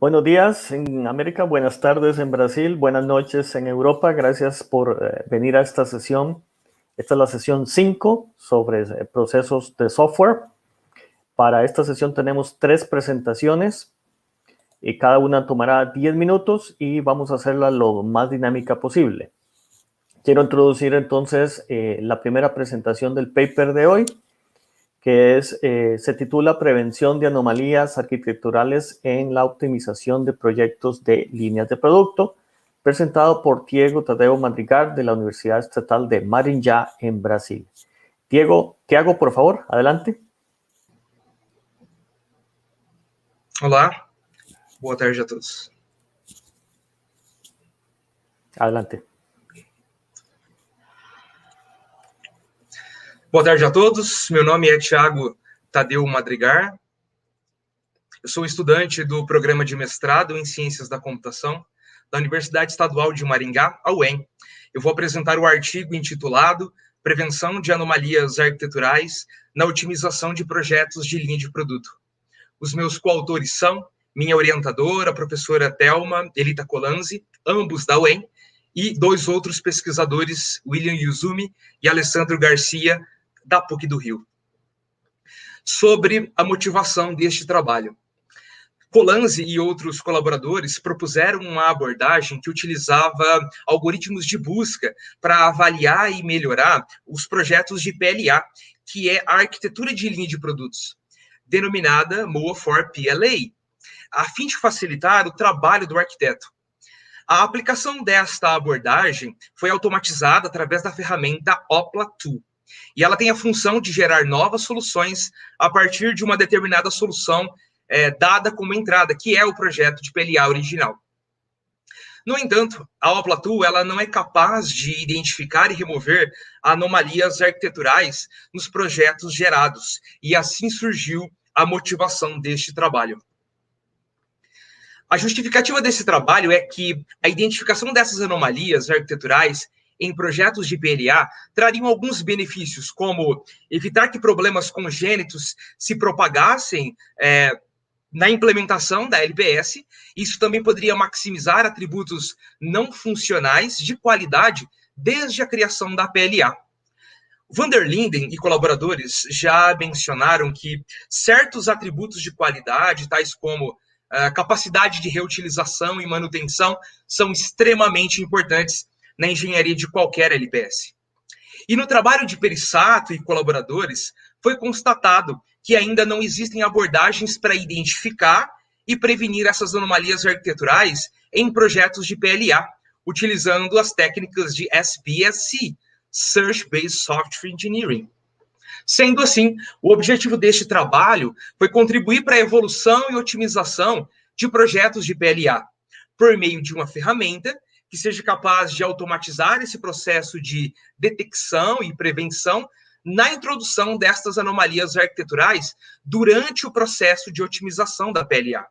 Buenos días en América, buenas tardes en Brasil, buenas noches en Europa. Gracias por venir a esta sesión. Esta es la sesión 5 sobre procesos de software. Para esta sesión tenemos 3 presentaciones y cada una tomará 10 minutos y vamos a hacerla lo más dinámica posible. Quiero introducir entonces la primera presentación del paper de hoy, que se titula Prevención de anomalías arquitecturales en la optimización de proyectos de líneas de producto, presentado por Diego Tadeu Madrigal de la Universidad Estatal de Maringá en Brasil. Diego, Tiago, por favor, adelante. Olá, boa tarde a todos. Adelante. Boa tarde a todos, meu nome é Tiago Tadeu Madrigal, eu sou estudante do programa de mestrado em Ciências da Computação da Universidade Estadual de Maringá, a UEM. Eu vou apresentar o artigo intitulado Prevenção de Anomalias Arquiteturais na Otimização de Projetos de Linha de Produto. Os meus coautores são minha orientadora, a professora Thelma Elita Colanzi, ambos da UEM, e 2 outros pesquisadores, William Yuzumi e Alessandro Garcia, da PUC do Rio. Sobre a motivação deste trabalho. Colanzi e outros colaboradores propuseram uma abordagem que utilizava algoritmos de busca para avaliar e melhorar os projetos de PLA, que é a arquitetura de linha de produtos, denominada MOA4PLA, a fim de facilitar o trabalho do arquiteto. A aplicação desta abordagem foi automatizada através da ferramenta OPLA2, e ela tem a função de gerar novas soluções a partir de uma determinada solução dada como entrada, que é o projeto de PLA original. No entanto, a OPLA2 ela não é capaz de identificar e remover anomalias arquiteturais nos projetos gerados, e assim surgiu a motivação deste trabalho. A justificativa desse trabalho é que a identificação dessas anomalias arquiteturais em projetos de PLA trariam alguns benefícios, como evitar que problemas congênitos se propagassem na implementação da LPS. Isso também poderia maximizar atributos não funcionais de qualidade desde a criação da PLA. Van der Linden e colaboradores já mencionaram que certos atributos de qualidade, tais como capacidade de reutilização e manutenção, são extremamente importantes na engenharia de qualquer LPS. E no trabalho de Perissato e colaboradores, foi constatado que ainda não existem abordagens para identificar e prevenir essas anomalias arquiteturais em projetos de PLA, utilizando as técnicas de SBSE, Search Based Software Engineering. Sendo assim, o objetivo deste trabalho foi contribuir para a evolução e otimização de projetos de PLA, por meio de uma ferramenta que seja capaz de automatizar esse processo de detecção e prevenção na introdução destas anomalias arquiteturais durante o processo de otimização da PLA.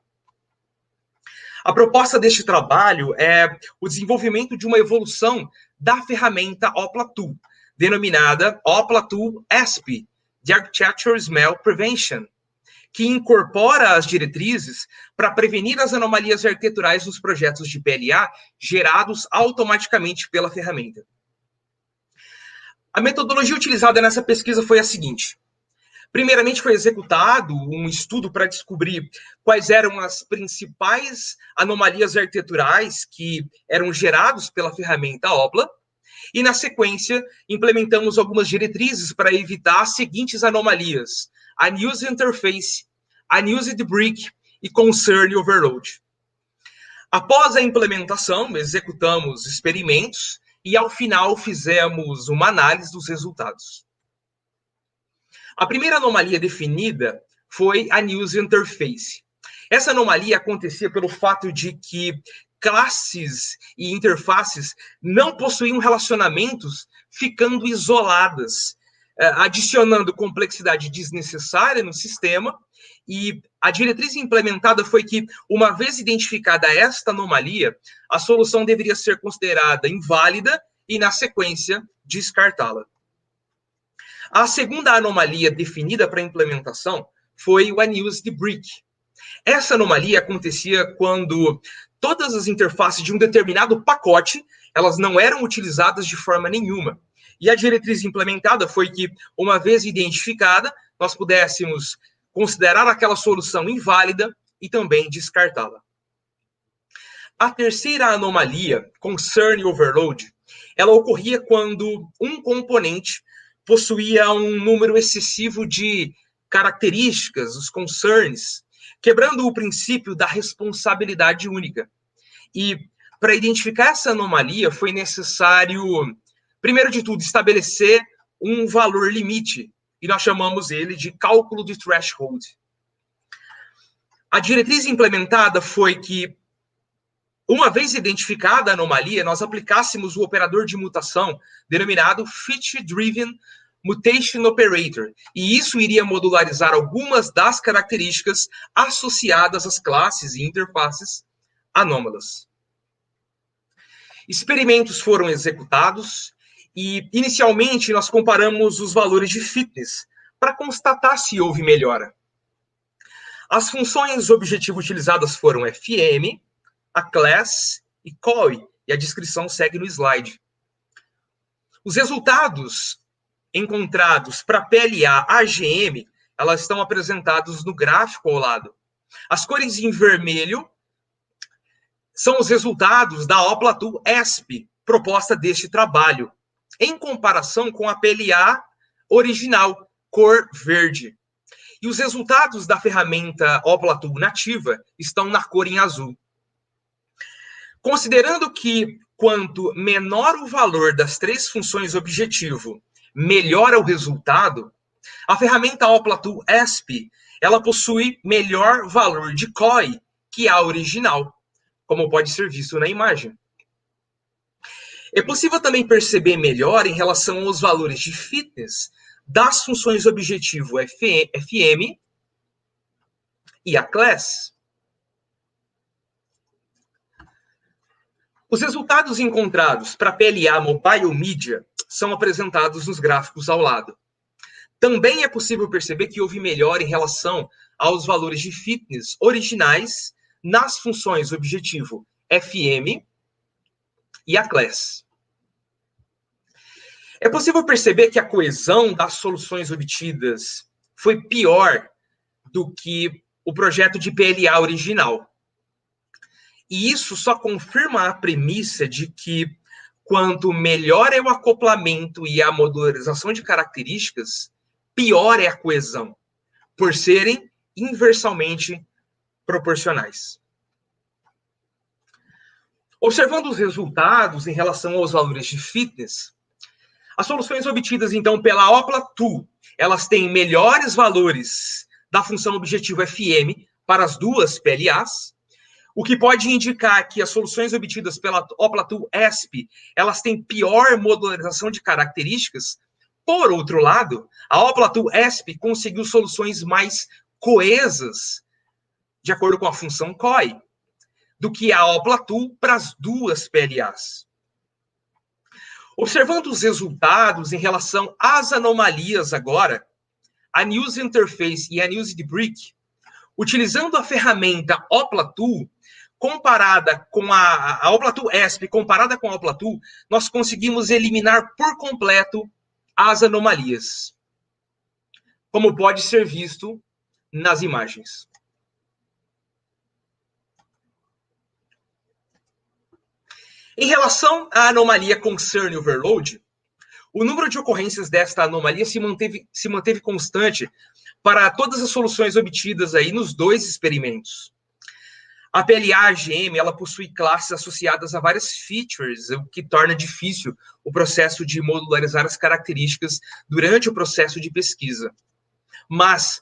A proposta deste trabalho é o desenvolvimento de uma evolução da ferramenta OPLA2, denominada OPLA2 ASP, de Architecture Smell Prevention, que incorpora as diretrizes para prevenir as anomalias arquiteturais nos projetos de PLA gerados automaticamente pela ferramenta. A metodologia utilizada nessa pesquisa foi a seguinte. Primeiramente, foi executado um estudo para descobrir quais eram as principais anomalias arquiteturais que eram gerados pela ferramenta OPLA, e, na sequência, implementamos algumas diretrizes para evitar as seguintes anomalias: Unused Interface, Unused Brick e Concern Overload. Após a implementação, executamos experimentos e, ao final, fizemos uma análise dos resultados. A primeira anomalia definida foi a Unused Interface. Essa anomalia acontecia pelo fato de que classes e interfaces não possuíam relacionamentos, ficando isoladas, adicionando complexidade desnecessária no sistema, e a diretriz implementada foi que, uma vez identificada esta anomalia, a solução deveria ser considerada inválida e, na sequência, descartá-la. A segunda anomalia definida para a implementação foi o Unused Brick. Essa anomalia acontecia quando todas as interfaces de um determinado pacote, elas não eram utilizadas de forma nenhuma. E a diretriz implementada foi que, uma vez identificada, nós pudéssemos considerar aquela solução inválida e também descartá-la. A terceira anomalia, Concern Overload, ela ocorria quando um componente possuía um número excessivo de características, os concerns, quebrando o princípio da responsabilidade única. E para identificar essa anomalia, foi necessário, primeiro de tudo, estabelecer um valor limite, e nós chamamos ele de cálculo de threshold. A diretriz implementada foi que, uma vez identificada a anomalia, nós aplicássemos o operador de mutação, denominado Fit-Driven Mutation Operator, e isso iria modularizar algumas das características associadas às classes e interfaces anômalas. Experimentos foram executados e, inicialmente, nós comparamos os valores de fitness para constatar se houve melhora. As funções objetivo utilizadas foram FM, a class e COI, e a descrição segue no slide. Os resultados encontrados para PLA AGM, elas estão apresentados no gráfico ao lado. As cores em vermelho são os resultados da OPLA-2 ESP, proposta deste trabalho, em comparação com a PLA original, cor verde. E os resultados da ferramenta OPLA-2 nativa estão na cor em azul. Considerando que quanto menor o valor das três funções objetivo, melhor o resultado, a ferramenta OPLA-2 ESP, ela possui melhor valor de COI que a original, como pode ser visto na imagem. É possível também perceber melhor em relação aos valores de fitness das funções objetivo FM e a class. Os resultados encontrados para PLA Mobile Media são apresentados nos gráficos ao lado. Também é possível perceber que houve melhora em relação aos valores de fitness originais nas funções objetivo FM e a class. É possível perceber que a coesão das soluções obtidas foi pior do que o projeto de PLA original. E isso só confirma a premissa de que quanto melhor é o acoplamento e a modularização de características, pior é a coesão, por serem inversamente proporcionais. Observando os resultados em relação aos valores de fitness, as soluções obtidas, então, pela OPLA-2, elas têm melhores valores da função objetivo FM para as duas PLAs, o que pode indicar que as soluções obtidas pela OPLA-2 ESP, elas têm pior modularização de características. Por outro lado, a OPLA-2 ESP conseguiu soluções mais coesas, de acordo com a função COI, do que a OPLA-2 para as duas PLAs. Observando os resultados em relação às anomalias agora, a News Interface e a News Brick, utilizando a ferramenta OPLA-2, comparada com a OPLA-2 ESP, comparada com a OPLA-2, nós conseguimos eliminar por completo as anomalias, como pode ser visto nas imagens. Em relação à anomalia Concern Overload, o número de ocorrências desta anomalia se manteve constante para todas as soluções obtidas aí nos dois experimentos. A PLA-AGM, ela possui classes associadas a várias features, o que torna difícil o processo de modularizar as características durante o processo de pesquisa. Mas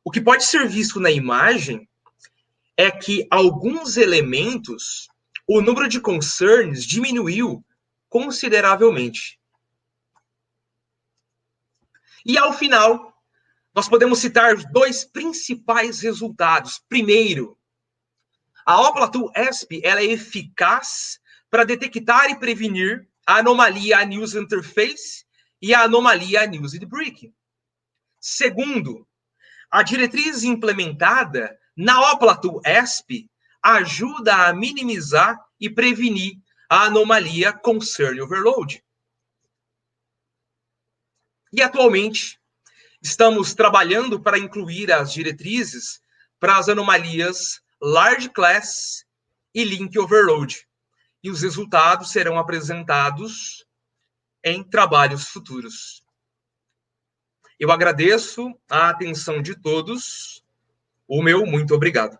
o que pode ser visto na imagem é que alguns elementos, o número de concerns diminuiu consideravelmente. E, ao final, nós podemos citar os dois principais resultados. Primeiro, a OPLA-2 ESP ela é eficaz para detectar e prevenir a anomalia News Interface e a anomalia News Brick. Segundo, a diretriz implementada Na Opla-Tool ESP, ajuda a minimizar e prevenir a anomalia Concern Overload. E, atualmente, estamos trabalhando para incluir as diretrizes para as anomalias Large Class e Link Overload. E os resultados serão apresentados em trabalhos futuros. Eu agradeço a atenção de todos. O meu muito obrigado.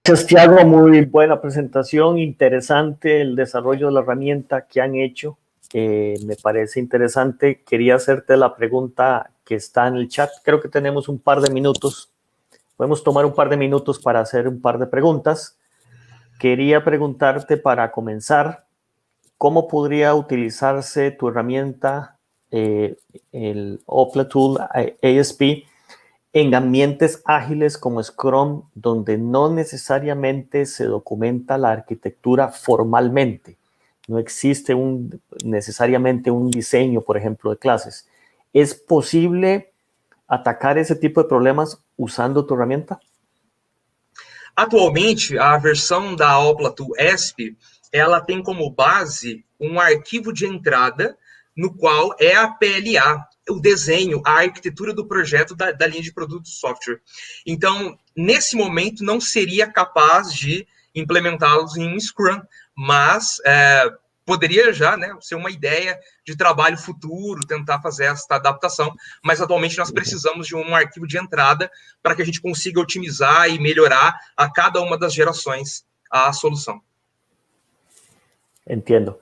Gracias, Tiago. Muy buena presentación. Interesante el desarrollo de la herramienta que han hecho. Me parece interesante. Quería hacerte la pregunta que está en el chat. Creo que tenemos un par de minutos. Podemos tomar un par de minutos para hacer un par de preguntas. Quería preguntarte para comenzar, ¿cómo podría utilizarse tu herramienta, el Opla-Tool ASP, en ambientes ágiles como Scrum, donde no necesariamente se documenta la arquitectura formalmente? No existe necesariamente un diseño, por ejemplo, de clases. ¿Es posible atacar esse tipo de problemas usando tu herramienta? Atualmente, a versão da Opla-Tool ESP, ela tem como base um arquivo de entrada no qual é a PLA, o desenho, a arquitetura do projeto da linha de produto de software. Então, nesse momento, não seria capaz de implementá-los em um Scrum, mas poderia já, né, ser uma ideia de trabalho futuro, tentar fazer essa adaptação, mas atualmente nós precisamos de um arquivo de entrada para que a gente consiga otimizar e melhorar a cada uma das gerações a solução. Entiendo.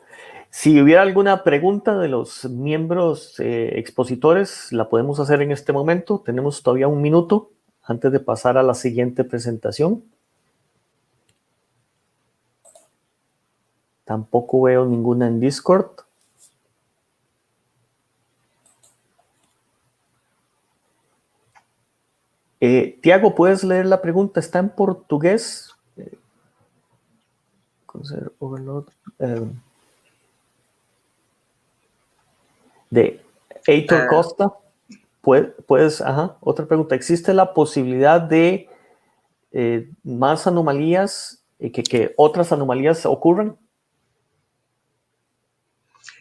Si hubiera alguna pregunta de los miembros expositores, la podemos hacer en este momento. Tenemos todavía un minuto antes de pasar a la siguiente presentación. Tampoco veo ninguna en Discord. Tiago, ¿puedes leer la pregunta? Está en portugués. Overload. De Heitor Costa. Puedes, otra pregunta. ¿Existe la posibilidad de más anomalías, que otras anomalías ocurran?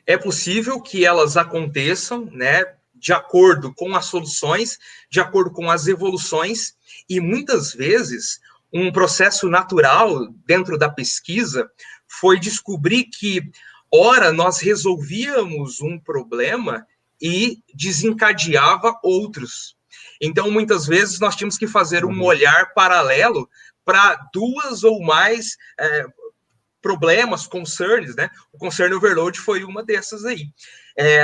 É possível que elas aconteçam, né, de acordo com as soluções, de acordo com as evoluções, e muitas vezes um processo natural dentro da pesquisa foi descobrir que, ora, nós resolvíamos um problema e desencadeava outros. Então, muitas vezes, nós tínhamos que fazer um olhar paralelo para duas ou mais problemas, concerns, né? O concern overload foi uma dessas aí.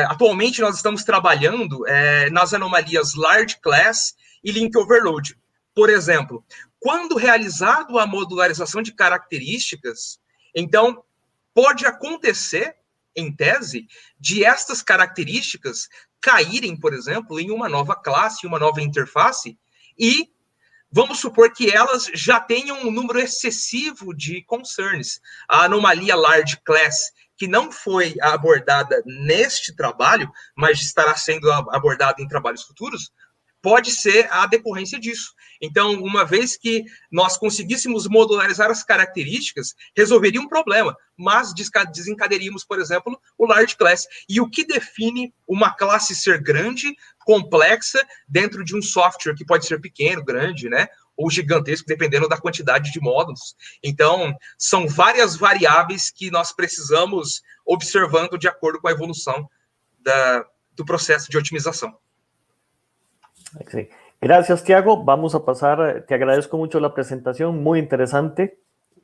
Atualmente, nós estamos trabalhando nas anomalias large class e link overload. Por exemplo, quando realizado a modularização de características, então, pode acontecer, em tese, de estas características caírem, por exemplo, em uma nova classe, uma nova interface, e vamos supor que elas já tenham um número excessivo de concerns. A anomalia large class, que não foi abordada neste trabalho, mas estará sendo abordada em trabalhos futuros, pode ser a decorrência disso. Então, uma vez que nós conseguíssemos modularizar as características, resolveria um problema, mas desencadearíamos, por exemplo, o large class. E o que define uma classe ser grande, complexa, dentro de um software que pode ser pequeno, grande, né, ou gigantesco, dependendo da quantidade de módulos. Então, são várias variáveis que nós precisamos observando de acordo com a evolução do processo de otimização. Sí. Gracias, Tiago. Vamos a pasar, te agradezco mucho la presentación, muy interesante.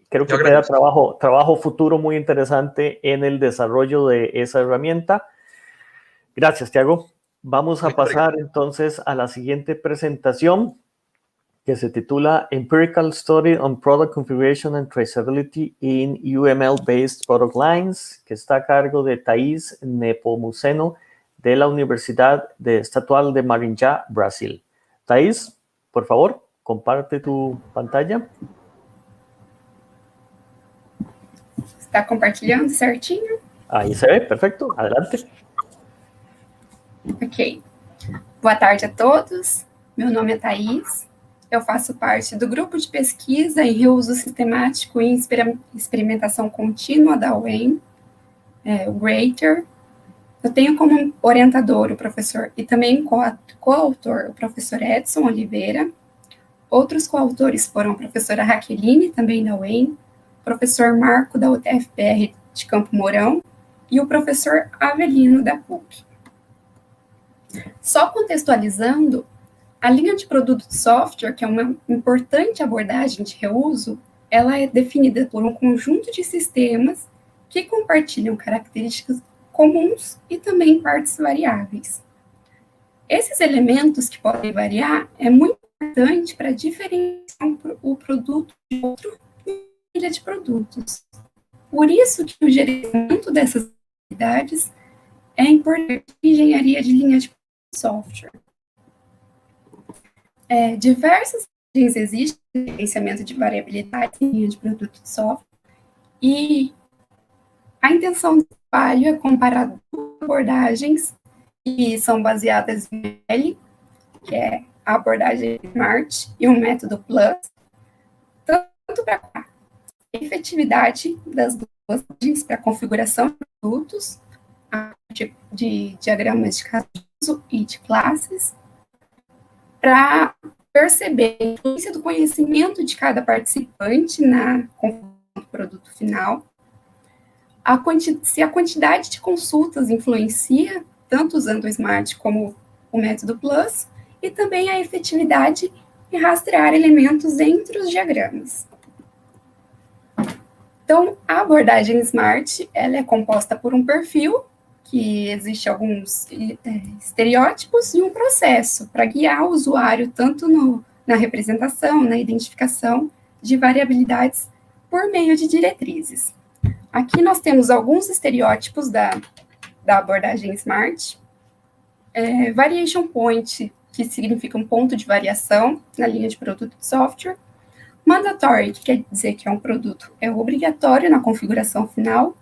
Creo que queda trabajo futuro muy interesante en el desarrollo de esa herramienta. Gracias, Tiago. Vamos a pasar entonces a la siguiente presentación, que se titula Empirical Study on Product Configuration and Traceability in UML-Based Product Lines, que está a cargo de Thaís Nepomuceno, de la Universidad Estadual de Maringá, Brasil. Thaís, por favor, comparte tu pantalla. Está compartilhando certinho? Aí se ve, perfeito. Adelante. Ok. Boa tarde a todos. Meu nome é Thaís, eu faço parte do grupo de pesquisa em reuso sistemático e experimentação contínua da UEM, o GREATER. Eu tenho como orientador o professor e também coautor o professor Edson Oliveira. Outros coautores foram a professora Raqueline, também da UEM, o professor Marco, da UTFPR de Campo Mourão, e o professor Avelino, da PUC. Só contextualizando, a linha de produto de software, que é uma importante abordagem de reuso, ela é definida por um conjunto de sistemas que compartilham características comuns e também partes variáveis. Esses elementos que podem variar é muito importante para diferenciar o produto de outro família de produtos. Por isso que o gerenciamento dessas habilidades é importante em engenharia de linha de software. Diversas existem de gerenciamento de variabilidade em linha de produto de software, e a intenção do trabalho é comparar duas abordagens que são baseadas em L, que é a abordagem SMART, e o método PLUS, tanto para a efetividade das duas abordagens para configuração de produtos, de diagramas de caso de uso e de classes, para perceber a influência do conhecimento de cada participante na configuração do produto final, se a quantidade de consultas influencia, tanto usando o SMART como o método PLUS, e também a efetividade em rastrear elementos entre os diagramas. Então, a abordagem SMART, ela é composta por um perfil, que existe alguns estereótipos, e um processo para guiar o usuário tanto na representação, na identificação de variabilidades por meio de diretrizes. Aqui nós temos alguns estereótipos da abordagem SMART. Variation point, que significa um ponto de variação na linha de produto de software. Mandatory, que quer dizer que um produto é obrigatório na configuração final.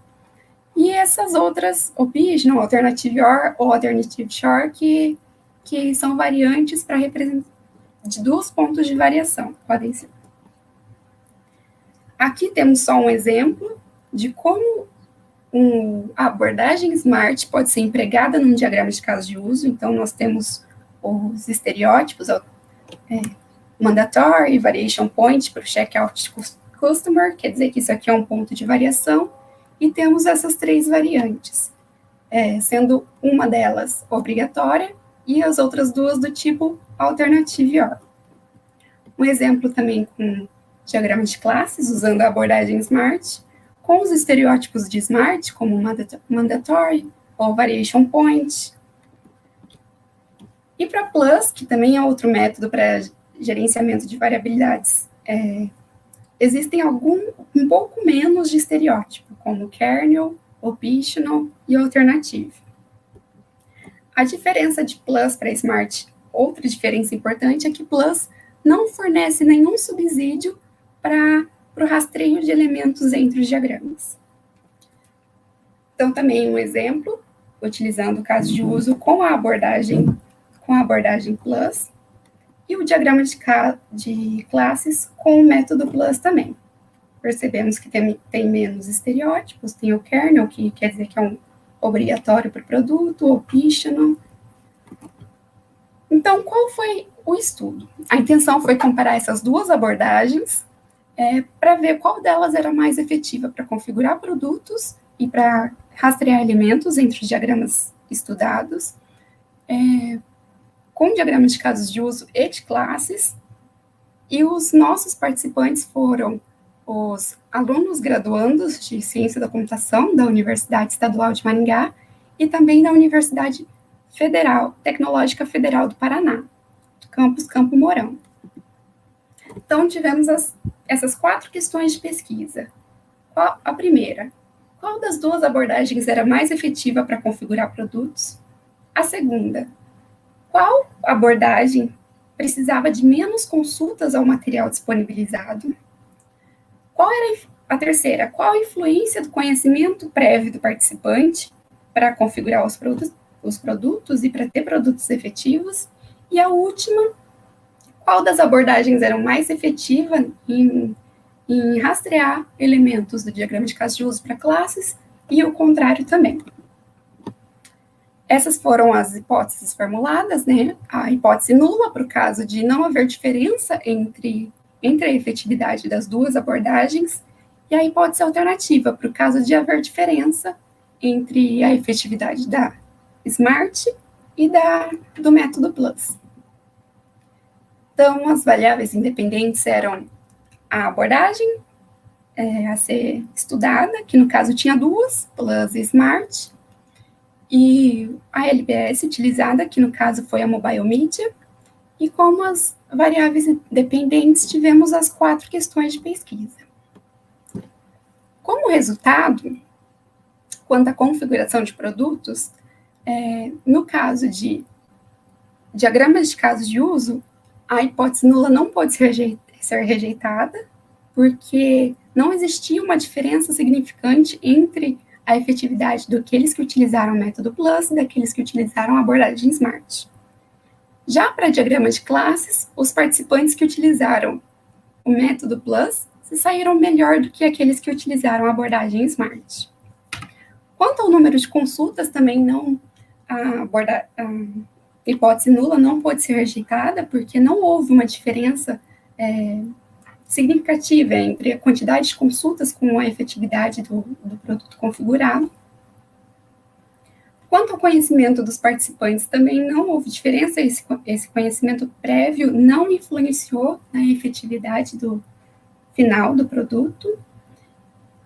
E essas outras, optional, alternative or ou alternative short, que são variantes para representar de 2 pontos de variação, podem ser. Aqui temos só um exemplo de como a abordagem SMART pode ser empregada num diagrama de caso de uso. Então, nós temos os estereótipos, mandatory, variation point para o checkout customer, quer dizer que isso aqui é um ponto de variação, e temos essas 3 variantes, sendo uma delas obrigatória e as outras 2 do tipo alternative or. Um exemplo também com diagrama de classes, usando a abordagem SMART, com os estereótipos de SMART, como mandatory ou variation point. E para PLUS, que também é outro método para gerenciamento de variabilidades, existem um pouco menos de estereótipo, como kernel, optional e alternative. A diferença de PLUS para SMART, outra diferença importante, é que PLUS não fornece nenhum subsídio para o rastreio de elementos entre os diagramas. Então, também um exemplo, utilizando o caso de uso com a abordagem PLUS, e o diagrama de classes com o método PLUS também. Percebemos que tem menos estereótipos, tem o kernel, que quer dizer que é um obrigatório para o produto, optional. Então, qual foi o estudo? A intenção foi comparar essas 2 abordagens para ver qual delas era mais efetiva para configurar produtos e para rastrear elementos entre os diagramas estudados, com diagramas de casos de uso e de classes, e os nossos participantes foram os alunos graduandos de Ciência da Computação da Universidade Estadual de Maringá e também da Universidade Tecnológica Federal do Paraná, do campus Campo Mourão. Então, tivemos essas 4 questões de pesquisa. A primeira, qual das 2 abordagens era mais efetiva para configurar produtos? A segunda, qual abordagem precisava de menos consultas ao material disponibilizado? Qual era a terceira? Qual a influência do conhecimento prévio do participante para configurar os produtos e para ter produtos efetivos? E a última, qual das abordagens era mais efetiva em rastrear elementos do diagrama de caso de uso para classes, e o contrário também. Essas foram as hipóteses formuladas, né? A hipótese nula, para o caso de não haver diferença entre a efetividade das duas abordagens, e a hipótese alternativa, para o caso de haver diferença entre a efetividade da SMART e do método PLUS. Então, as variáveis independentes eram a abordagem a ser estudada, que no caso tinha duas, PLUS e SMART, e a LBS utilizada, que no caso foi a Mobile Media, e como as variáveis dependentes, tivemos as 4 questões de pesquisa. Como resultado, quanto à configuração de produtos, no caso de diagramas de casos de uso, a hipótese nula não pode ser rejeitada, porque não existia uma diferença significante entre a efetividade daqueles que utilizaram o método PLUS e daqueles que utilizaram a abordagem SMART. Já para diagramas de classes, os participantes que utilizaram o método PLUS se saíram melhor do que aqueles que utilizaram a abordagem SMART. Quanto ao número de consultas, também a hipótese nula não pode ser rejeitada, porque não houve uma diferença significativa entre a quantidade de consultas com a efetividade do produto configurado. Quanto ao conhecimento dos participantes, também não houve diferença, esse conhecimento prévio não influenciou na efetividade do final do produto.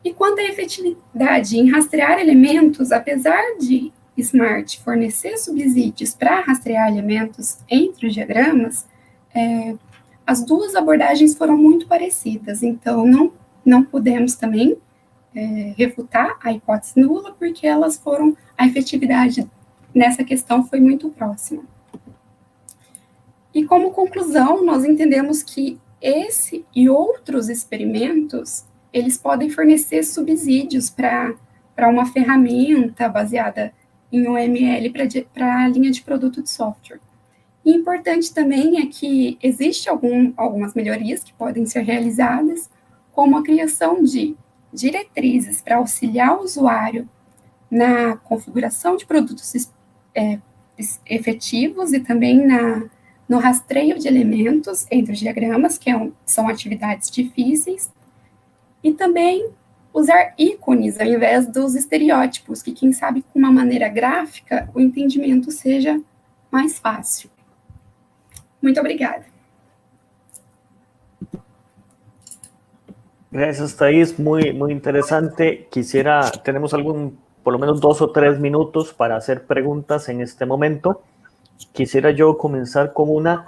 E quanto à efetividade em rastrear elementos, apesar de SMART fornecer subsídios para rastrear elementos entre os diagramas, as duas abordagens foram muito parecidas, então não podemos também refutar a hipótese nula, porque a efetividade nessa questão foi muito próxima. E como conclusão, nós entendemos que esse e outros experimentos, eles podem fornecer subsídios para uma ferramenta baseada em UML para a linha de produto de software. E importante também é que existe algumas melhorias que podem ser realizadas, como a criação de diretrizes para auxiliar o usuário na configuração de produtos efetivos e também no rastreio de elementos entre os diagramas, que são atividades difíceis, e também usar ícones ao invés dos estereótipos, que quem sabe com uma maneira gráfica o entendimento seja mais fácil. Muito obrigada. Gracias, Thais. Muy interesante. Tenemos por lo menos 2 o 3 minutos para hacer preguntas en este momento. Quisiera yo comenzar con una.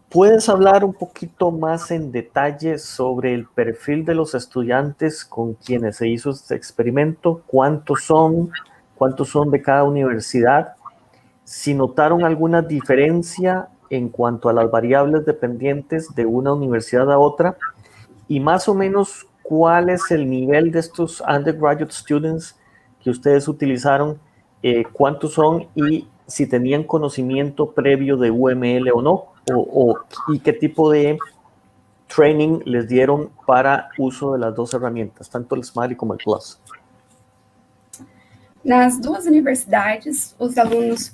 ¿Puedes hablar un poquito más en detalle sobre el perfil de los estudiantes con quienes se hizo este experimento? ¿Cuántos son de cada universidad? Si notaron alguna diferencia en cuanto a las variables dependientes de una universidad a otra, y más o menos cuál es el nivel de estos undergraduate students que ustedes utilizaron, cuántos son y si tenían conocimiento previo de UML o no, y qué tipo de training les dieron para uso de las dos herramientas, tanto el Smiley como el Plus. Nas duas universidades, os alunos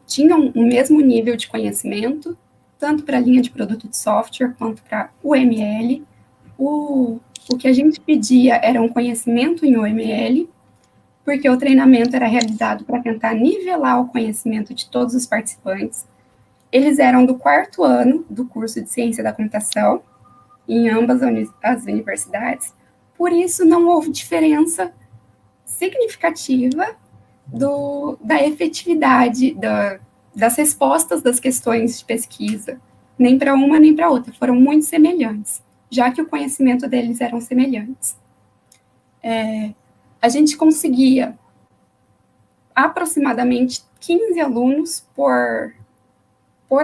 tinham o mesmo nível de conhecimento, tanto para a linha de produto de software quanto para UML. O que a gente pedia era um conhecimento em UML, porque o treinamento era realizado para tentar nivelar o conhecimento de todos os participantes. Eles eram do 4º ano do curso de Ciência da Computação, em ambas as universidades, por isso não houve diferença significativa da efetividade das respostas das questões de pesquisa, nem para uma nem para outra, foram muito semelhantes, já que o conhecimento deles eram semelhantes. A gente conseguia aproximadamente 15 alunos por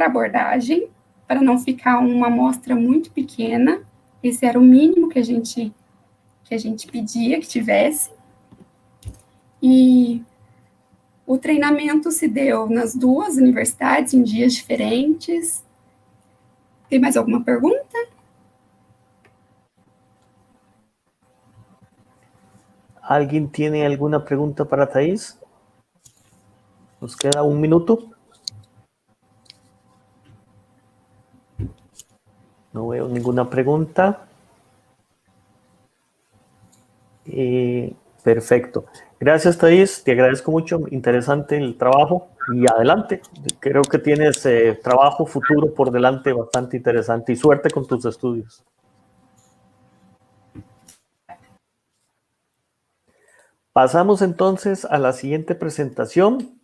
abordagem, para não ficar uma amostra muito pequena. Esse era o mínimo que a gente pedia que tivesse. E o treinamento se deu nas duas universidades, em dias diferentes. Tem mais alguma pergunta? ¿Alguien tiene alguna pregunta para Thais? Nos queda un minuto. No veo ninguna pregunta. Perfecto. Gracias, Thais. Te agradezco mucho. Interesante el trabajo. Y adelante. Creo que tienes trabajo futuro por delante bastante interesante. Y suerte con tus estudios. Pasamos entonces a la siguiente presentación,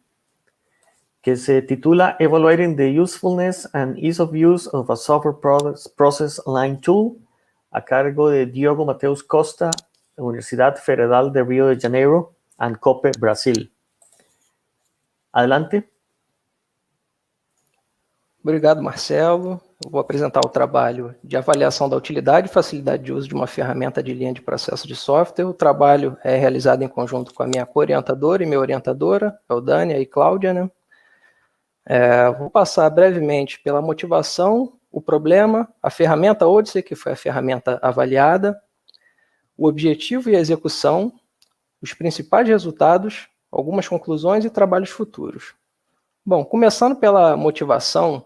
que se titula Evaluating the Usefulness and Ease of Use of a Software Process Line Tool, a cargo de Diogo Mateus Costa, Universidad Federal de Rio de Janeiro, ANCOPE, Brasil. Adelante. Obrigado, Marcelo. Eu vou apresentar o trabalho de avaliação da utilidade e facilidade de uso de uma ferramenta de linha de processo de software. O trabalho é realizado em conjunto com a minha co-orientadora e minha orientadora, Eudânia e Cláudia, né? Vou passar brevemente pela motivação, o problema, a ferramenta Odyssey, que foi a ferramenta avaliada, o objetivo e a execução, os principais resultados, algumas conclusões e trabalhos futuros. Bom, começando pela motivação,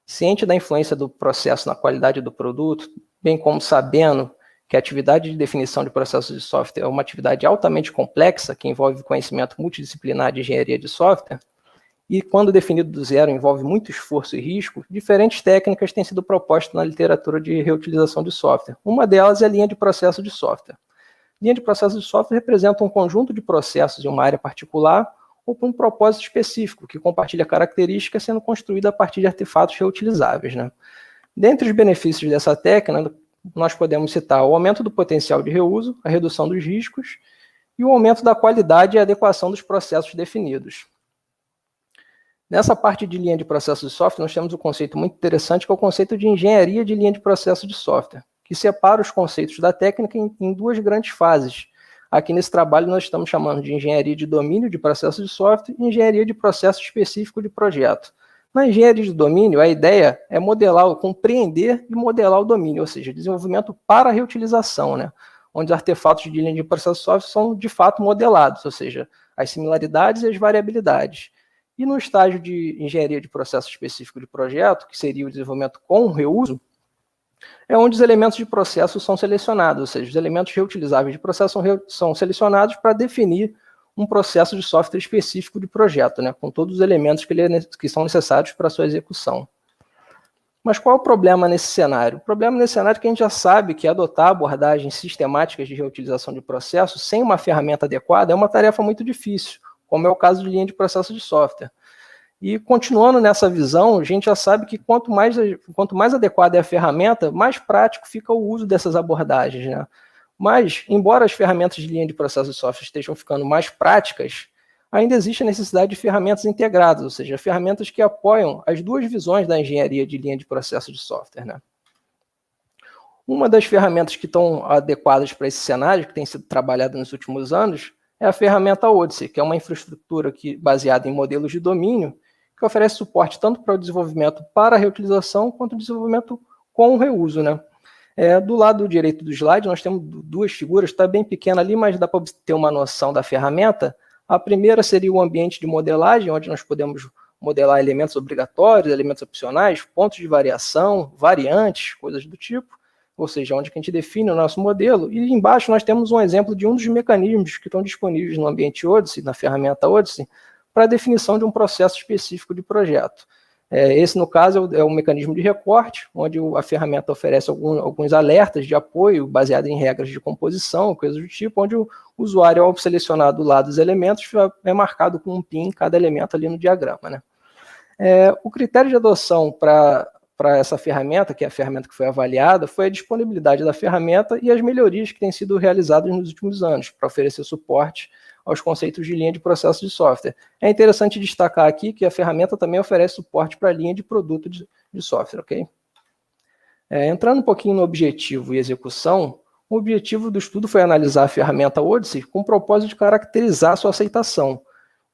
ciente da influência do processo na qualidade do produto, bem como sabendo que a atividade de definição de processos de software é uma atividade altamente complexa, que envolve conhecimento multidisciplinar de engenharia de software, e quando definido do zero envolve muito esforço e risco, diferentes técnicas têm sido propostas na literatura de reutilização de software. Uma delas é a linha de processo de software. Linha de processo de software representa um conjunto de processos em uma área particular ou com um propósito específico, que compartilha características sendo construída a partir de artefatos reutilizáveis, né? Dentre os benefícios dessa técnica, nós podemos citar o aumento do potencial de reuso, a redução dos riscos e o aumento da qualidade e adequação dos processos definidos. Nessa parte de linha de processo de software, nós temos um conceito muito interessante, que é o conceito de engenharia de linha de processo de software, que separa os conceitos da técnica em duas grandes fases. Aqui nesse trabalho nós estamos chamando de engenharia de domínio de processo de software e engenharia de processo específico de projeto. Na engenharia de domínio, a ideia é modelar, compreender e modelar o domínio, ou seja, desenvolvimento para a reutilização, né? Onde os artefatos de linha de processo de software são de fato modelados, ou seja, as similaridades e as variabilidades. E no estágio de engenharia de processo específico de projeto, que seria o desenvolvimento com reuso, é onde os elementos de processo são selecionados, ou seja, os elementos reutilizáveis de processo são selecionados para definir um processo de software específico de projeto, né, com todos os elementos que são necessários para a sua execução. Mas qual é o problema nesse cenário? O problema nesse cenário é que a gente já sabe que adotar abordagens sistemáticas de reutilização de processos sem uma ferramenta adequada é uma tarefa muito difícil, como é o caso de linha de processo de software. E continuando nessa visão, a gente já sabe que quanto mais adequada é a ferramenta, mais prático fica o uso dessas abordagens, né? Mas, embora as ferramentas de linha de processo de software estejam ficando mais práticas, ainda existe a necessidade de ferramentas integradas, ou seja, ferramentas que apoiam as duas visões da engenharia de linha de processo de software, né? Uma das ferramentas que estão adequadas para esse cenário, que tem sido trabalhada nos últimos anos, é a ferramenta Odyssey, que é uma infraestrutura baseada em modelos de domínio, que oferece suporte tanto para o desenvolvimento para a reutilização, quanto o desenvolvimento com o reuso, né? Do lado direito do slide, nós temos duas figuras, está bem pequena ali, mas dá para ter uma noção da ferramenta. A primeira seria o ambiente de modelagem, onde nós podemos modelar elementos obrigatórios, elementos opcionais, pontos de variação, variantes, coisas do tipo, ou seja, onde a gente define o nosso modelo. E embaixo nós temos um exemplo de um dos mecanismos que estão disponíveis no ambiente Odyssey, na ferramenta Odyssey, para a definição de um processo específico de projeto. Esse, no caso, é o mecanismo de recorte, onde a ferramenta oferece alguns alertas de apoio baseados em regras de composição, coisas do tipo, onde o usuário, ao selecionar do lado dos elementos, é marcado com um pin em cada elemento ali no diagrama, né? O critério de adoção para essa ferramenta, que é a ferramenta que foi avaliada, foi a disponibilidade da ferramenta e as melhorias que têm sido realizadas nos últimos anos para oferecer suporte aos conceitos de linha de processo de software. É interessante destacar aqui que a ferramenta também oferece suporte para a linha de produto de software, ok? Entrando um pouquinho no objetivo e execução, o objetivo do estudo foi analisar a ferramenta Odyssey com o propósito de caracterizar sua aceitação,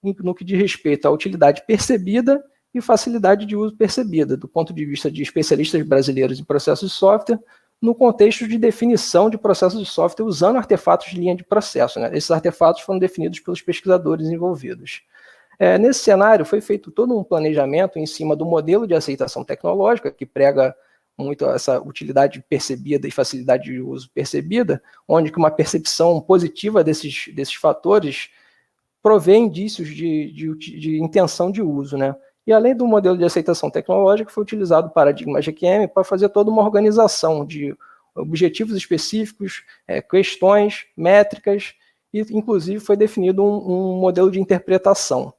no que diz respeito à utilidade percebida e facilidade de uso percebida, do ponto de vista de especialistas brasileiros em processos de software, no contexto de definição de processos de software usando artefatos de linha de processo, né? Esses artefatos foram definidos pelos pesquisadores envolvidos. Nesse cenário, foi feito todo um planejamento em cima do modelo de aceitação tecnológica, que prega muito essa utilidade percebida e facilidade de uso percebida, onde que uma percepção positiva desses fatores provê indícios de intenção de uso, né? E além do modelo de aceitação tecnológica, foi utilizado o paradigma GQM para fazer toda uma organização de objetivos específicos, questões, métricas, e inclusive foi definido um modelo de interpretação.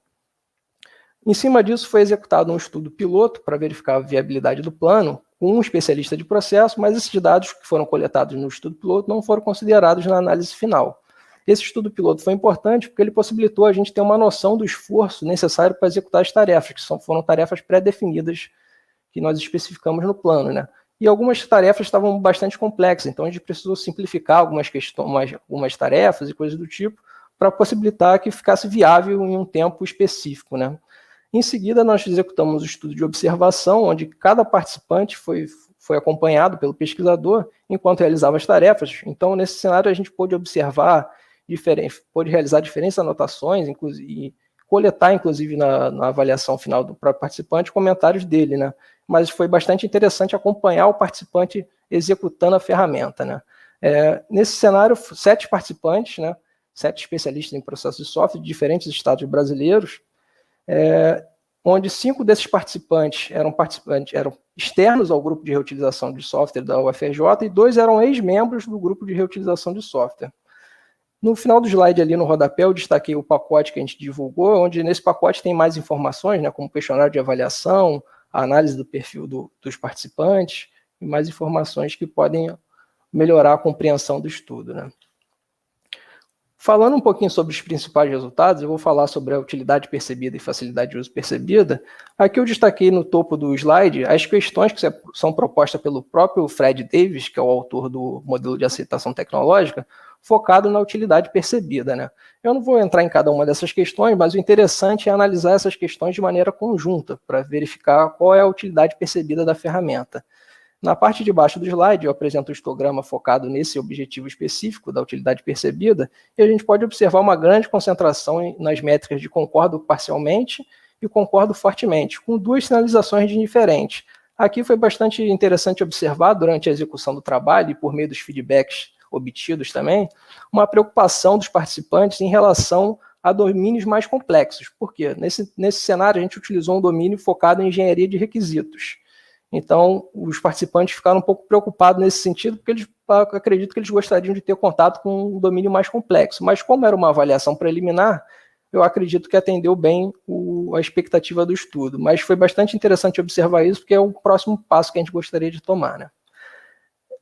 Em cima disso, foi executado um estudo piloto para verificar a viabilidade do plano, com um especialista de processo, mas esses dados que foram coletados no estudo piloto não foram considerados na análise final. Esse estudo piloto foi importante porque ele possibilitou a gente ter uma noção do esforço necessário para executar as tarefas, que foram tarefas pré-definidas que nós especificamos no plano, né? E algumas tarefas estavam bastante complexas, então a gente precisou simplificar algumas tarefas e coisas do tipo para possibilitar que ficasse viável em um tempo específico, né? Em seguida, nós executamos o estudo de observação, onde cada participante foi acompanhado pelo pesquisador enquanto realizava as tarefas. Então, nesse cenário, a gente pôde observar, pôde realizar diferentes anotações, e coletar, inclusive, na avaliação final do próprio participante, comentários dele, né? Mas foi bastante interessante acompanhar o participante executando a ferramenta, né? Nesse cenário, 7 participantes, né? 7 especialistas em processos de software de diferentes estados brasileiros, onde 5 desses participantes eram externos ao grupo de reutilização de software da UFRJ e 2 eram ex-membros do grupo de reutilização de software. No final do slide ali no rodapé eu destaquei o pacote que a gente divulgou, onde nesse pacote tem mais informações, né, como questionário de avaliação, a análise do perfil dos participantes e mais informações que podem melhorar a compreensão do estudo, né. Falando um pouquinho sobre os principais resultados, eu vou falar sobre a utilidade percebida e facilidade de uso percebida. Aqui eu destaquei no topo do slide as questões que são propostas pelo próprio Fred Davis, que é o autor do modelo de aceitação tecnológica, focado na utilidade percebida, né? Eu não vou entrar em cada uma dessas questões, mas o interessante é analisar essas questões de maneira conjunta, para verificar qual é a utilidade percebida da ferramenta. Na parte de baixo do slide, eu apresento o histograma focado nesse objetivo específico da utilidade percebida, e a gente pode observar uma grande concentração nas métricas de concordo parcialmente e concordo fortemente, com 2 sinalizações diferentes. Aqui foi bastante interessante observar, durante a execução do trabalho e por meio dos feedbacks obtidos também, uma preocupação dos participantes em relação a domínios mais complexos. Por quê? Nesse cenário, a gente utilizou um domínio focado em engenharia de requisitos. Então, os participantes ficaram um pouco preocupados nesse sentido, porque acredito que eles gostariam de ter contato com um domínio mais complexo. Mas como era uma avaliação preliminar, eu acredito que atendeu bem a expectativa do estudo. Mas foi bastante interessante observar isso, porque é o próximo passo que a gente gostaria de tomar, né?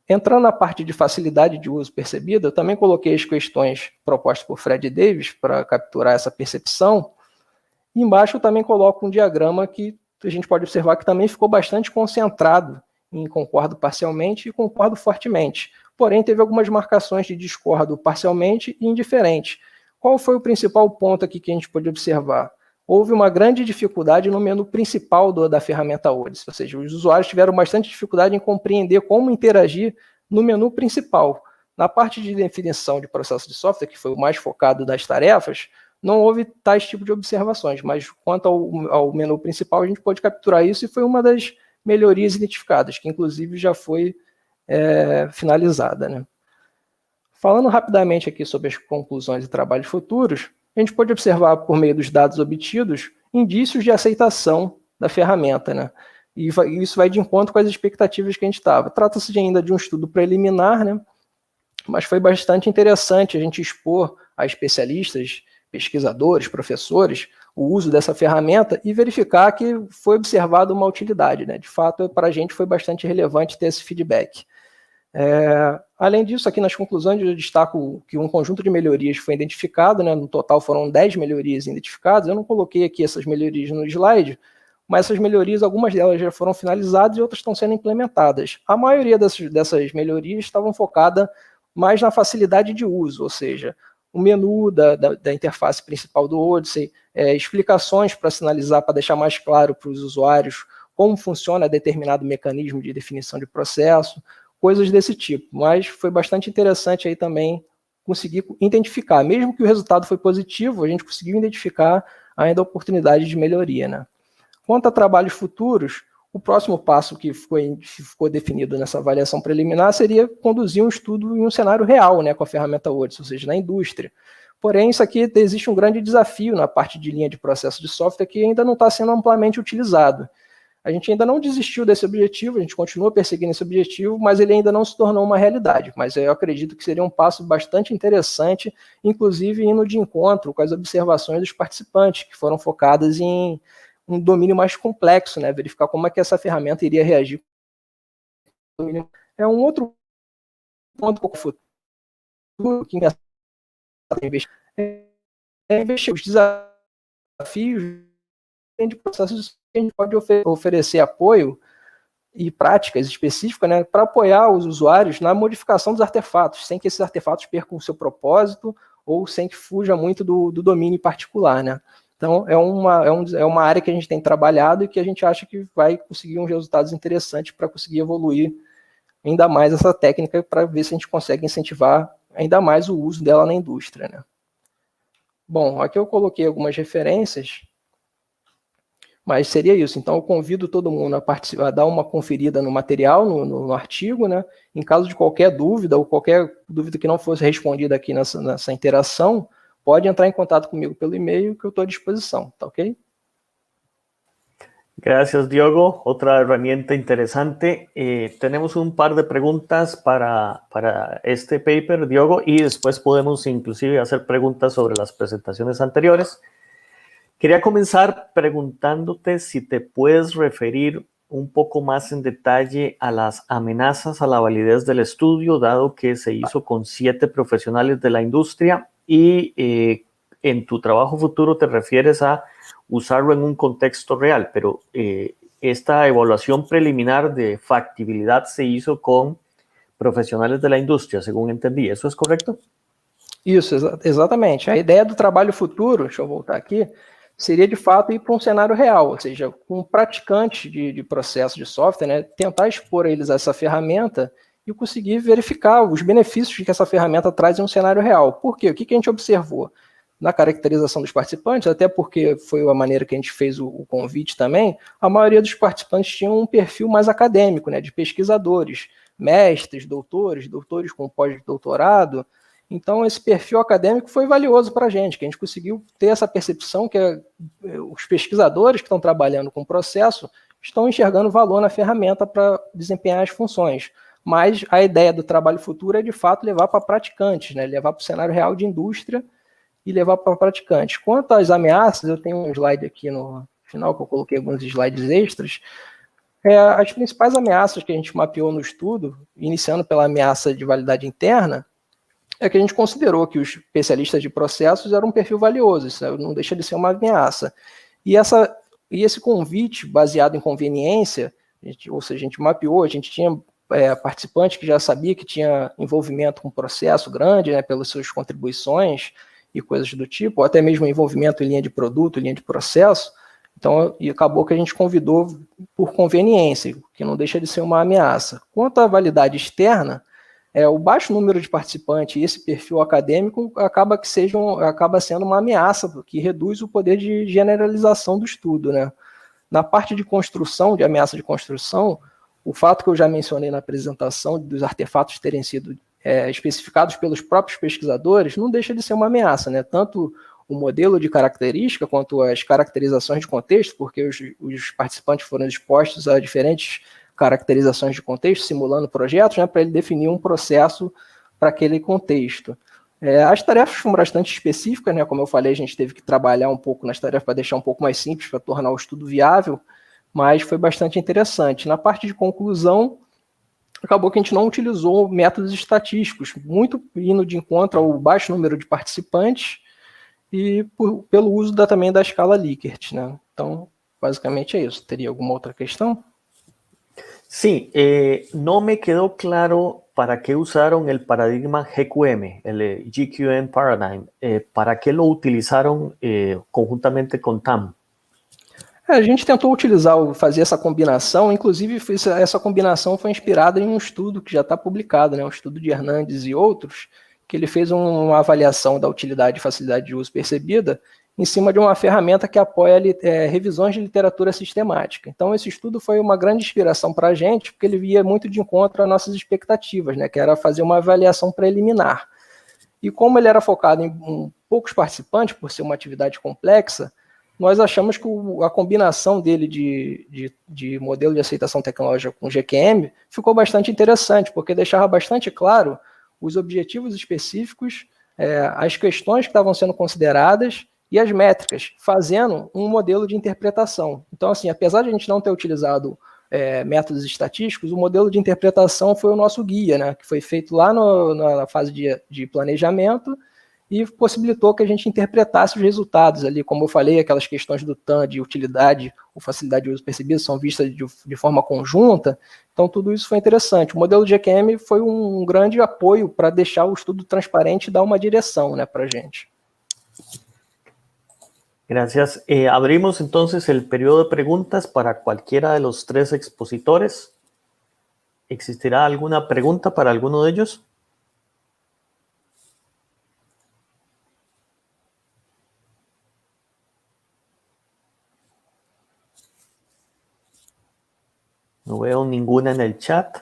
Entrando na parte de facilidade de uso percebida, eu também coloquei as questões propostas por Fred Davis para capturar essa percepção. E embaixo eu também coloco um diagrama que a gente pode observar que também ficou bastante concentrado em concordo parcialmente e concordo fortemente. Porém, teve algumas marcações de discordo parcialmente e indiferente. Qual foi o principal ponto aqui que a gente pôde observar? Houve uma grande dificuldade no menu principal da ferramenta Odyssey, ou seja, os usuários tiveram bastante dificuldade em compreender como interagir no menu principal. Na parte de definição de processo de software, que foi o mais focado das tarefas, não houve tais tipos de observações, mas quanto ao menu principal, a gente pode capturar isso e foi uma das melhorias identificadas, que inclusive já foi finalizada, né? Falando rapidamente aqui sobre as conclusões e trabalhos futuros, a gente pode observar, por meio dos dados obtidos, indícios de aceitação da ferramenta, né? E isso vai de encontro com as expectativas que a gente estava. Trata-se ainda de um estudo preliminar, né? Mas foi bastante interessante a gente expor a especialistas, pesquisadores, professores, o uso dessa ferramenta e verificar que foi observada uma utilidade, né? De fato, para a gente foi bastante relevante ter esse feedback. Além disso, aqui nas conclusões eu destaco que um conjunto de melhorias foi identificado, né? No total foram 10 melhorias identificadas. Eu não coloquei aqui essas melhorias no slide, mas essas melhorias, algumas delas já foram finalizadas e outras estão sendo implementadas. A maioria dessas melhorias estavam focadas mais na facilidade de uso, ou seja, o menu da interface principal do Odyssey, explicações para sinalizar, para deixar mais claro para os usuários como funciona determinado mecanismo de definição de processo, coisas desse tipo. Mas foi bastante interessante aí também conseguir identificar, mesmo que o resultado foi positivo, a gente conseguiu identificar ainda a oportunidade de melhoria, né? Quanto a trabalhos futuros, o próximo passo que ficou definido nessa avaliação preliminar seria conduzir um estudo em um cenário real, né, com a ferramenta Odyssey, ou seja, na indústria. Porém, isso aqui existe um grande desafio na parte de linha de processo de software que ainda não está sendo amplamente utilizado. A gente ainda não desistiu desse objetivo, a gente continua perseguindo esse objetivo, mas ele ainda não se tornou uma realidade. Mas eu acredito que seria um passo bastante interessante, inclusive indo de encontro com as observações dos participantes, que foram focadas em um domínio mais complexo, né? Verificar como é que essa ferramenta iria reagir. É um outro ponto pouco futuro que é investir os desafios de processos que a gente pode oferecer apoio e práticas específicas, né, para apoiar os usuários na modificação dos artefatos, sem que esses artefatos percam o seu propósito ou sem que fuja muito do domínio particular, né? Então, é uma área que a gente tem trabalhado e que a gente acha que vai conseguir uns resultados interessantes para conseguir evoluir ainda mais essa técnica para ver se a gente consegue incentivar ainda mais o uso dela na indústria, né? Bom, aqui eu coloquei algumas referências, mas seria isso. Então, eu convido todo mundo a dar uma conferida no material, no artigo, né? Em caso de qualquer dúvida, ou qualquer dúvida que não fosse respondida aqui nessa interação, pode entrar em contato comigo pelo e-mail, que eu estou à disposição, tá ok? Gracias, Diogo. Otra herramienta interesante. Tenemos un par de preguntas para este paper, Diogo, y después podemos inclusive hacer preguntas sobre las presentaciones anteriores. Quería comenzar preguntándote si te puedes referir un poco más en detalle a las amenazas a la validez del estudio, dado que se hizo con 7 profesionales de la industria y en tu trabajo futuro te refieres a usarlo en un contexto real, pero esta evaluación preliminar de factibilidad se hizo con profesionales de la indústria, según entendí. ¿Eso es correcto? Isso, exatamente. A ideia do trabalho futuro, deixa eu voltar aqui, seria de fato ir para um cenário real, ou seja, com praticantes de processo de software, né, tentar expor a eles essa ferramenta e conseguir verificar os benefícios que essa ferramenta traz em um cenário real. Por quê? O que a gente observou? Na caracterização dos participantes, até porque foi a maneira que a gente fez o convite também, a maioria dos participantes tinham um perfil mais acadêmico, né, de pesquisadores, mestres, doutores com pós-doutorado. Então, esse perfil acadêmico foi valioso para a gente, que a gente conseguiu ter essa percepção que os pesquisadores que estão trabalhando com o processo estão enxergando valor na ferramenta para desempenhar as funções. Mas a ideia do trabalho futuro é, de fato, levar para praticantes, né, levar para o cenário real de indústria e levar para praticantes. Quanto às ameaças, eu tenho um slide aqui no final, que eu coloquei alguns slides extras. As principais ameaças que a gente mapeou no estudo, iniciando pela ameaça de validade interna, é que a gente considerou que os especialistas de processos eram um perfil valioso, isso não deixa de ser uma ameaça. E esse convite, baseado em conveniência, ou seja, a gente mapeou, a gente tinha participantes que já sabia que tinha envolvimento com processo grande, né, pelas suas contribuições e coisas do tipo, ou até mesmo envolvimento em linha de produto, linha de processo. Então, e acabou que a gente convidou por conveniência, que não deixa de ser uma ameaça. Quanto à validade externa, o baixo número de participantes e esse perfil acadêmico acaba sendo uma ameaça, que reduz o poder de generalização do estudo, né? Na parte de construção, de ameaça de construção, o fato que eu já mencionei na apresentação dos artefatos terem sido especificados pelos próprios pesquisadores não deixa de ser uma ameaça, né? Tanto o modelo de característica quanto as caracterizações de contexto, porque os participantes foram expostos a diferentes caracterizações de contexto, simulando projetos, né, para ele definir um processo para aquele contexto. As tarefas foram bastante específicas, né, como eu falei, a gente teve que trabalhar um pouco nas tarefas para deixar um pouco mais simples, para tornar o estudo viável, mas foi bastante interessante. Na parte de conclusão, acabou que a gente não utilizou métodos estatísticos, muito indo de encontro ao baixo número de participantes e pelo uso também da escala Likert, né? Então, basicamente é isso. Teria alguma outra questão? Sí, no me quedó claro para qué usaron el paradigma GQM, el GQM Paradigm. ¿Para qué lo utilizaron conjuntamente con TAM? A gente tentou fazer essa combinação, inclusive essa combinação foi inspirada em um estudo que já está publicado, né, um estudo de Hernandes e outros, que ele fez uma avaliação da utilidade e facilidade de uso percebida em cima de uma ferramenta que apoia revisões de literatura sistemática. Então, esse estudo foi uma grande inspiração para a gente, porque ele via muito de encontro às nossas expectativas, né, que era fazer uma avaliação preliminar. E como ele era focado em poucos participantes, por ser uma atividade complexa, nós achamos que a combinação dele de modelo de aceitação tecnológica com GQM ficou bastante interessante, porque deixava bastante claro os objetivos específicos, as questões que estavam sendo consideradas e as métricas, fazendo um modelo de interpretação. Então, assim, apesar de a gente não ter utilizado métodos estatísticos, o modelo de interpretação foi o nosso guia, né, que foi feito lá na fase de planejamento, e possibilitou que a gente interpretasse os resultados ali, como eu falei, aquelas questões do TAM de utilidade ou facilidade de uso percebido são vistas de forma conjunta, então tudo isso foi interessante. O modelo de GQM foi um grande apoio para deixar o estudo transparente e dar uma direção, né, para a gente. Gracias. Abrimos entonces el periodo de preguntas para cualquiera de los tres expositores. ¿Existirá alguna pregunta para alguno de ellos? No veo ninguna en el chat.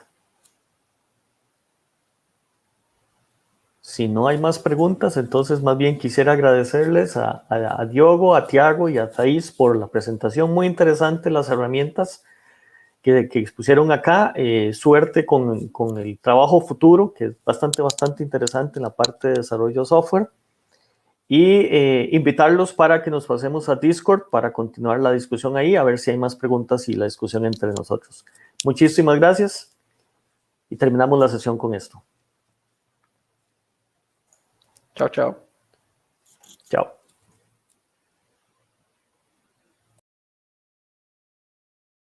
Si no hay más preguntas, entonces más bien quisiera agradecerles a Diogo, a Tiago y a Thais por la presentación. Muy interesante las herramientas que expusieron acá. Suerte con el trabajo futuro, que es bastante interesante en la parte de desarrollo de software. Y invitarlos para que nos pasemos a Discord para continuar la discusión ahí, a ver si hay más preguntas y la discusión entre nosotros. Muchísimas gracias y terminamos la sesión con esto. Chao, chao. Chao.